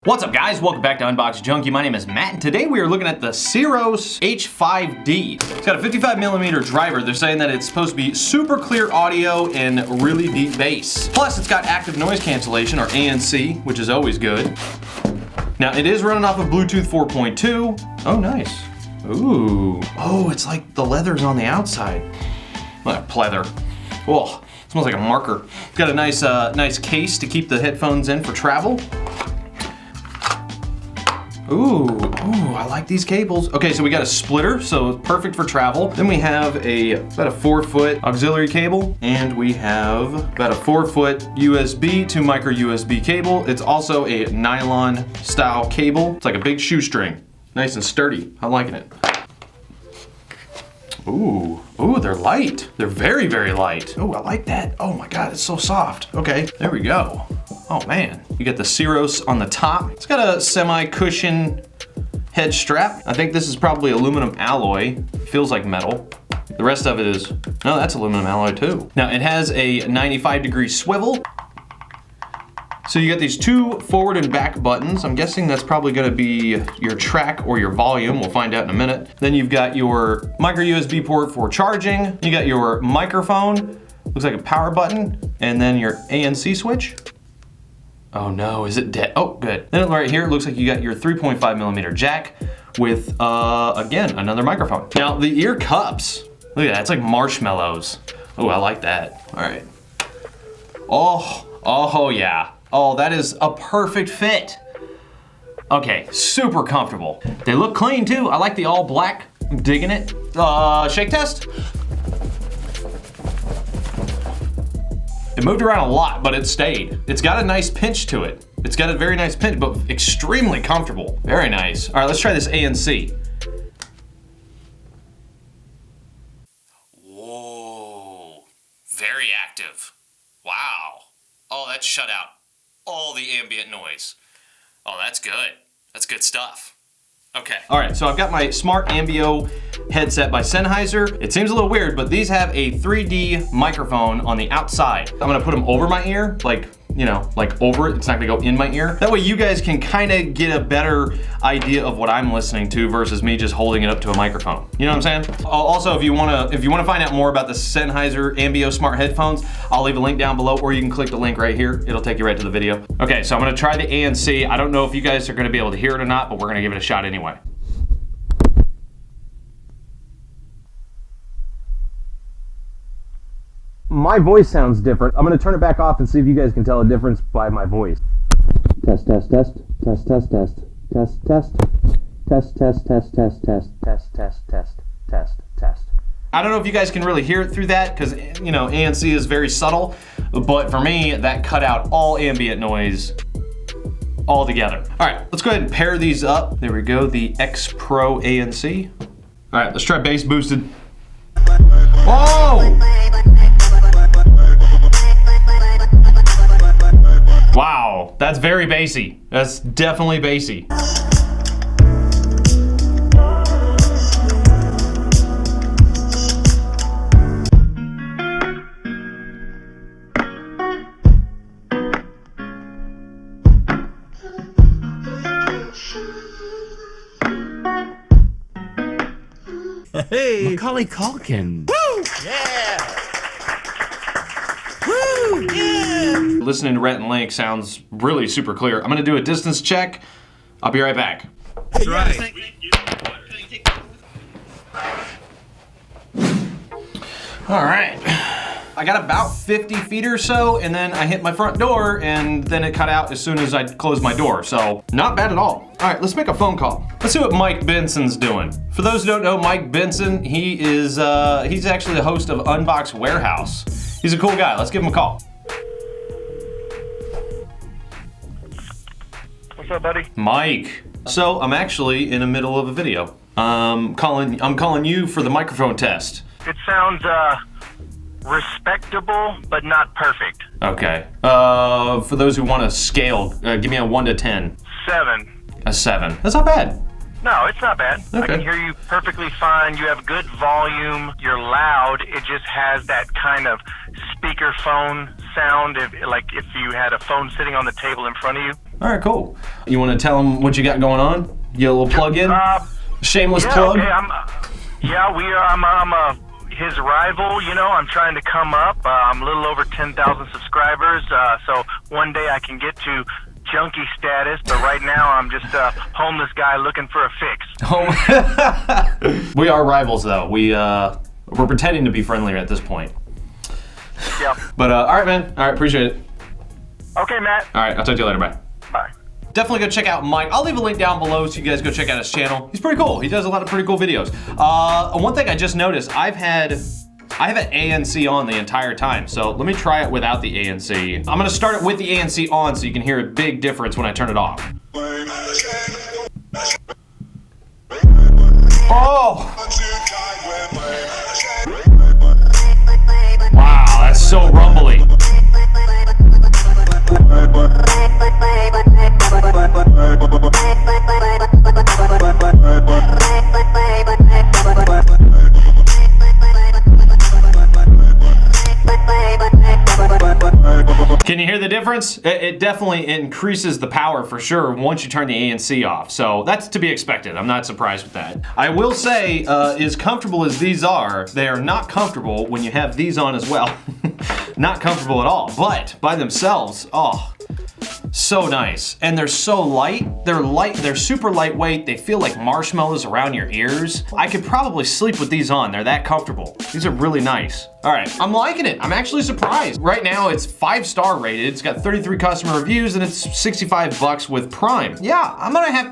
What's up guys, welcome back to Unbox Junkie. My name is Matt and today we are looking at the Siros H5D. It's got a 55mm driver. They're saying that it's supposed to be super clear audio and really deep bass. Plus it's got active noise cancellation or ANC, which is always good. Now it is running off of Bluetooth 4.2. Oh nice. Ooh. Oh, it's like the leather's on the outside. Like pleather. Oh, smells like a marker. It's got a nice case to keep the headphones in for travel. Ooh, I like these cables. Okay, so we got a splitter, so it's perfect for travel. Then we have about a 4-foot auxiliary cable, and we have about a 4-foot USB to micro USB cable. It's also a nylon style cable. It's like a big shoestring. Nice and sturdy. I'm liking it. Ooh, they're light. They're very, very light. Oh, I like that. Oh my God, it's so soft. Okay, there we go. Oh man, you got the Siros on the top. It's got a semi-cushion head strap. I think this is probably aluminum alloy. Feels like metal. The rest of it is, no, that's aluminum alloy too. Now it has a 95-degree swivel. So you got these two forward and back buttons. I'm guessing that's probably gonna be your track or your volume. We'll find out in a minute. Then you've got your micro USB port for charging. You got your microphone, looks like a power button, and then your ANC switch. Oh no, is it dead? Oh, good. Then right here, it looks like you got your 3.5mm jack with, again, another microphone. Now the ear cups, look at that, it's like marshmallows. Oh, I like that. All right. Oh yeah. Oh, that is a perfect fit. Okay, super comfortable. They look clean too. I like the all black, I'm digging it. Shake test. It moved around a lot, but it stayed. It's got a nice pinch to it. It's got a very nice pinch, but extremely comfortable. Very nice. All right, let's try this ANC. Whoa, very active. Wow. Oh, that shut out all the ambient noise. Oh, that's good. That's good stuff. Okay. All right, so I've got my Smart Ambio headset by Sennheiser. It seems a little weird, but these have a 3D microphone on the outside. I'm gonna put them over my ear, like, you know, like over it. It's not gonna go in my ear. That way you guys can kind of get a better idea of what I'm listening to versus me just holding it up to a microphone. You know what I'm saying? Also, if you wanna find out more about the Sennheiser Ambio smart headphones, I'll leave a link down below, or you can click the link right here. It'll take you right to the video. Okay, so I'm gonna try the ANC. I don't know if you guys are gonna be able to hear it or not, but we're gonna give it a shot anyway. My voice sounds different. I'm gonna turn it back off and see if you guys can tell a difference by my voice. Test, test, test, test, test, test, test, test, test, test, test, test, test, test, test, test, test, test. I don't know if you guys can really hear it through that because, you know, ANC is very subtle, but for me, that cut out all ambient noise altogether. All right, let's go ahead and pair these up. There we go, the X Pro ANC. All right, let's try bass boosted. Whoa! Wow, that's very bassy. That's definitely bassy. Hey, Macaulay Culkin. Woo! Yeah! Woo! Yeah! Listening to Rhett and Link sounds really super clear. I'm gonna do a distance check. I'll be right back. That's right. All right. I got about 50 feet or so, and then I hit my front door, and then it cut out as soon as I closed my door, so not bad at all. All right, let's make a phone call. Let's see what Mike Benson's doing. For those who don't know, Mike Benson, he's actually the host of Unbox Warehouse. He's a cool guy. Let's give him a call. What's up, buddy? Mike. So I'm actually in the middle of a video. I'm calling you for the microphone test. It sounds respectable, but not perfect. Okay. For those who want to scale, give me a 1 to 10. 7. A 7. That's not bad. No, it's not bad. Okay. I can hear you perfectly fine. You have good volume. You're loud. It just has that kind of speakerphone sound, if you had a phone sitting on the table in front of you. All right, cool. You want to tell them what you got going on? Get a little plug in? Shameless plug? Okay, I'm his rival, you know. I'm trying to come up. I'm a little over 10,000 subscribers, so one day I can get to junkie status, but right now I'm just a homeless guy looking for a fix. We are rivals, though. We're pretending to be friendlier at this point. Yep. But all right, man. All right, appreciate it. Okay, Matt. All right, I'll talk to you later. Bye. Bye. Definitely go check out Mike. I'll leave a link down below so you guys go check out his channel. He's pretty cool. He does a lot of pretty cool videos. One thing I just noticed, I have an ANC on the entire time, so let me try it without the ANC. I'm gonna start it with the ANC on so you can hear a big difference when I turn it off. Oh! Wow, that's so rumbly. Can you hear the difference? It definitely increases the power for sure once you turn the ANC off. So that's to be expected. I'm not surprised with that. I will say, as comfortable as these are, they are not comfortable when you have these on as well. Not comfortable at all, but by themselves, oh, so nice. And they're so light. They're super lightweight. They feel like marshmallows around your ears. I could probably sleep with these on. They're that comfortable. These are really nice. All right, I'm liking it. I'm actually surprised. Right now it's 5-star rated. It's got 33 customer reviews and it's 65 bucks with Prime. Yeah, I'm gonna have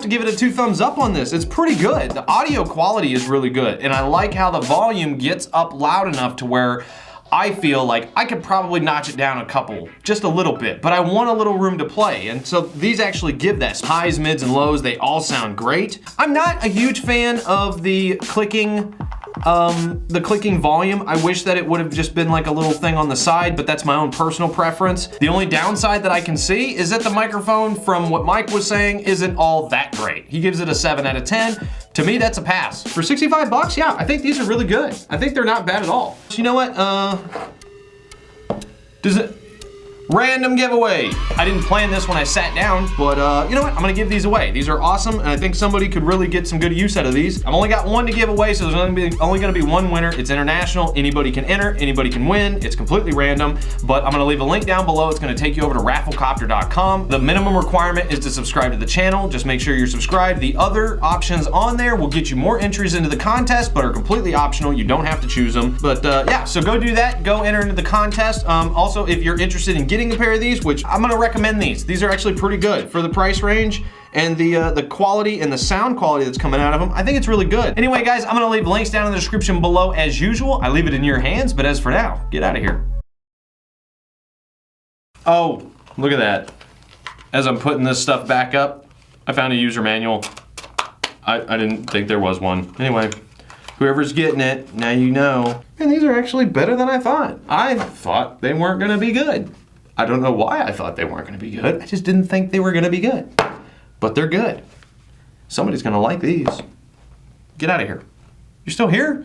to give it a 2 thumbs up on this. It's pretty good. The audio quality is really good. And I like how the volume gets up loud enough to where I feel like I could probably notch it down just a little bit, but I want a little room to play. And so these actually give that. Highs, mids, and lows, they all sound great. I'm not a huge fan of the clicking volume. I wish that it would have just been like a little thing on the side, but that's my own personal preference. The only downside that I can see is that the microphone, from what Mike was saying, isn't all that great. He gives it a 7 out of 10. To me, that's a pass. For 65 bucks, yeah, I think these are really good. I think they're not bad at all. So you know what? Random giveaway. I didn't plan this when I sat down, but you know what? I'm gonna give these away. These are awesome, and I think somebody could really get some good use out of these. I've only got one to give away, so there's only gonna be one winner. It's international. Anybody can enter, anybody can win. It's completely random, but I'm gonna leave a link down below. It's gonna take you over to rafflecopter.com. The minimum requirement is to subscribe to the channel. Just make sure you're subscribed. The other options on there will get you more entries into the contest, but are completely optional. You don't have to choose them. But yeah, so go do that. Go enter into the contest. Also, if you're interested in getting a pair of these, which I'm gonna recommend these. These are actually pretty good for the price range and the quality and the sound quality that's coming out of them. I think it's really good. Anyway, guys, I'm gonna leave links down in the description below as usual. I leave it in your hands, but as for now, get out of here. Oh, look at that. As I'm putting this stuff back up, I found a user manual. I didn't think there was one. Anyway, whoever's getting it, now you know. And these are actually better than I thought. I thought they weren't gonna be good. I don't know why I thought they weren't gonna be good. I just didn't think they were gonna be good. But they're good. Somebody's gonna like these. Get out of here. You're still here?